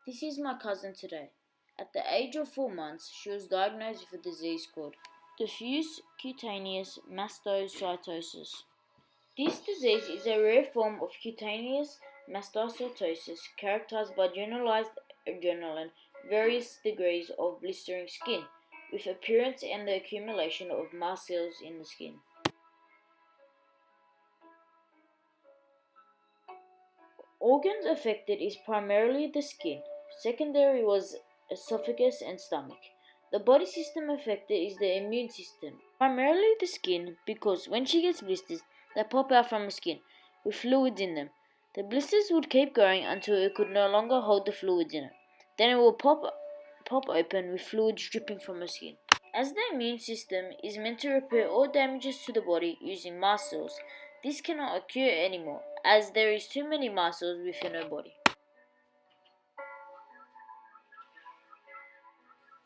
This is my cousin today. At the age of 4 months, she was diagnosed with a disease called diffuse cutaneous mastocytosis. This disease is a rare form of cutaneous mastocytosis characterized by generalized adrenaline, various degrees of blistering skin, with appearance and the accumulation of mast cells in the skin. Organs affected is primarily the skin. Secondary was esophagus and stomach. The body system affected is the immune system. Primarily the skin because when she gets blisters, they pop out from the skin with fluids in them. The blisters would keep growing until it could no longer hold the fluids in it. Then it will pop open with fluids dripping from the skin. As the immune system is meant to repair all damages to the body using mast cells, this cannot occur anymore as there is too many mast cells within her body.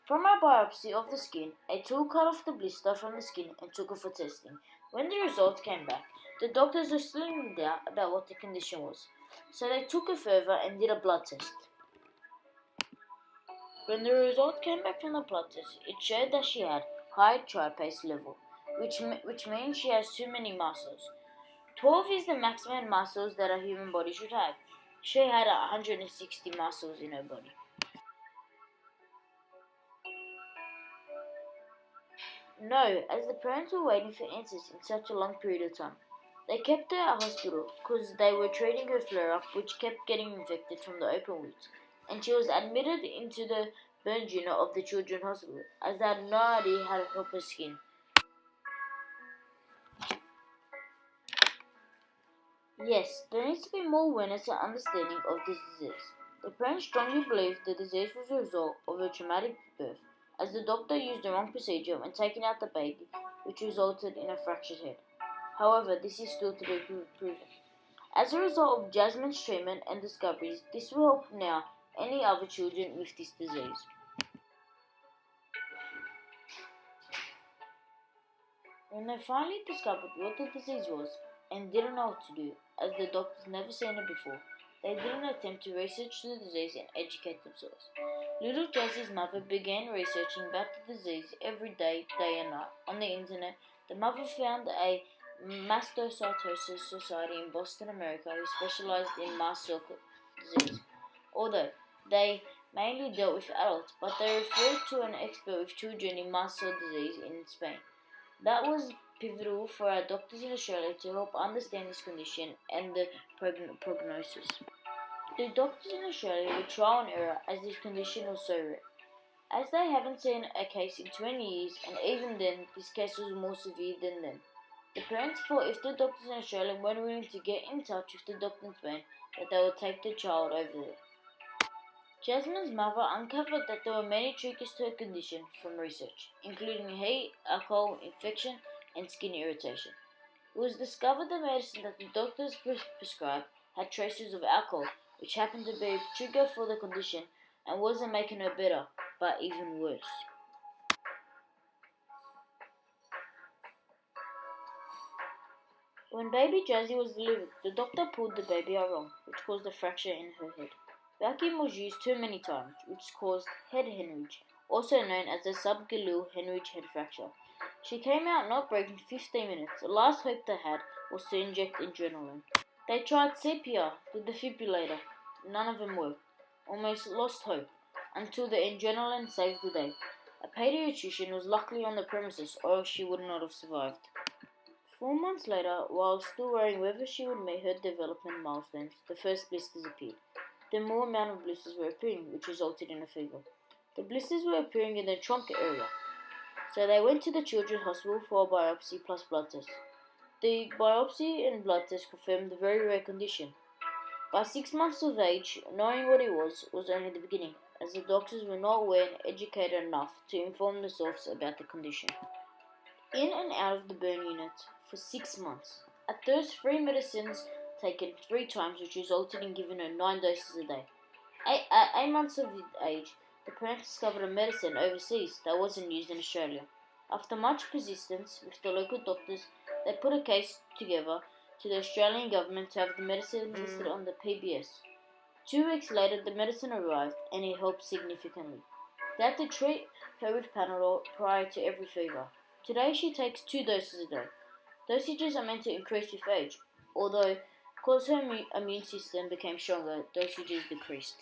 From a biopsy of the skin, a tool cut off the blister from the skin and took it for testing. When the results came back, the doctors were still in doubt about what the condition was, so they took it further and did a blood test. When the result came back from the blood test, it showed that she had high tryptase level, which means she has too many mast cells. 12 is the maximum mast cells that a human body should have. She had 160 mast cells in her body. No, as the parents were waiting for answers in such a long period of time. They kept her at hospital because they were treating her flare-up, which kept getting infected from the open wounds, and she was admitted into the burn unit of the children's hospital, as they had no idea how to help her skin. Yes, there needs to be more awareness and understanding of this disease. The parents strongly believe the disease was a result of a traumatic birth, as the doctor used the wrong procedure when taking out the baby, which resulted in a fractured head. However, this is still to be proven. As a result of Jasmine's treatment and discoveries, this will help now any other children with this disease. When they finally discovered what the disease was and didn't know what to do, as the doctors never seen it before, they didn't attempt to research the disease and educate themselves. Little Josie's mother began researching about the disease every day, day and night. On the internet, the mother found a mastocytosis society in Boston, America, who specialized in mast cell disease. Although they mainly dealt with adults, but they referred to an expert with children in mast cell disease in Spain. That was pivotal for our doctors in Australia to help understand this condition and the prognosis. The doctors in Australia were trial and error as this condition was so rare, as they haven't seen a case in 20 years, and even then this case was more severe than them. The parents thought if the doctors in Australia weren't willing to get in touch with the doctor in Spain, that they would take the child over there. Jasmine's mother uncovered that there were many triggers to her condition from research, including heat, alcohol, infection, and skin irritation. It was discovered the medicine that the doctors prescribed had traces of alcohol, which happened to be a trigger for the condition and wasn't making her better, but even worse. When baby Jazzy was delivered, the doctor pulled the baby out wrong, which caused a fracture in her head. Vacuum was used too many times, which caused head hemorrhage, also known as the subgaleal hemorrhage head fracture. She came out not breathing 15 minutes. The last hope they had was to inject adrenaline. They tried CPR, the defibrillator. None of them worked. Almost lost hope, until the adrenaline saved the day. A pediatrician was luckily on the premises, or else she would not have survived. 4 months later, while still worrying whether she would meet her development milestones, the first blisters appeared. The more amount of blisters were appearing, which resulted in a fever. The blisters were appearing in the trunk area, so they went to the children's hospital for a biopsy plus blood test. The biopsy and blood test confirmed the very rare condition. By 6 months of age, knowing what it was only the beginning, as the doctors were not aware and educated enough to inform themselves about the condition. In and out of the burn unit for 6 months. At those 3 medicines taken 3 times, which resulted in giving her 9 doses a day. At 8 months of age, the parents discovered a medicine overseas that wasn't used in Australia. After much persistence with the local doctors, they put a case together to the Australian government to have the medicine listed on the PBS. 2 weeks later, the medicine arrived and it helped significantly. They had to treat her with Panadol prior to every fever. Today, she takes 2 doses a day. Dosages are meant to increase with age, although because her immune system became stronger, dosages decreased.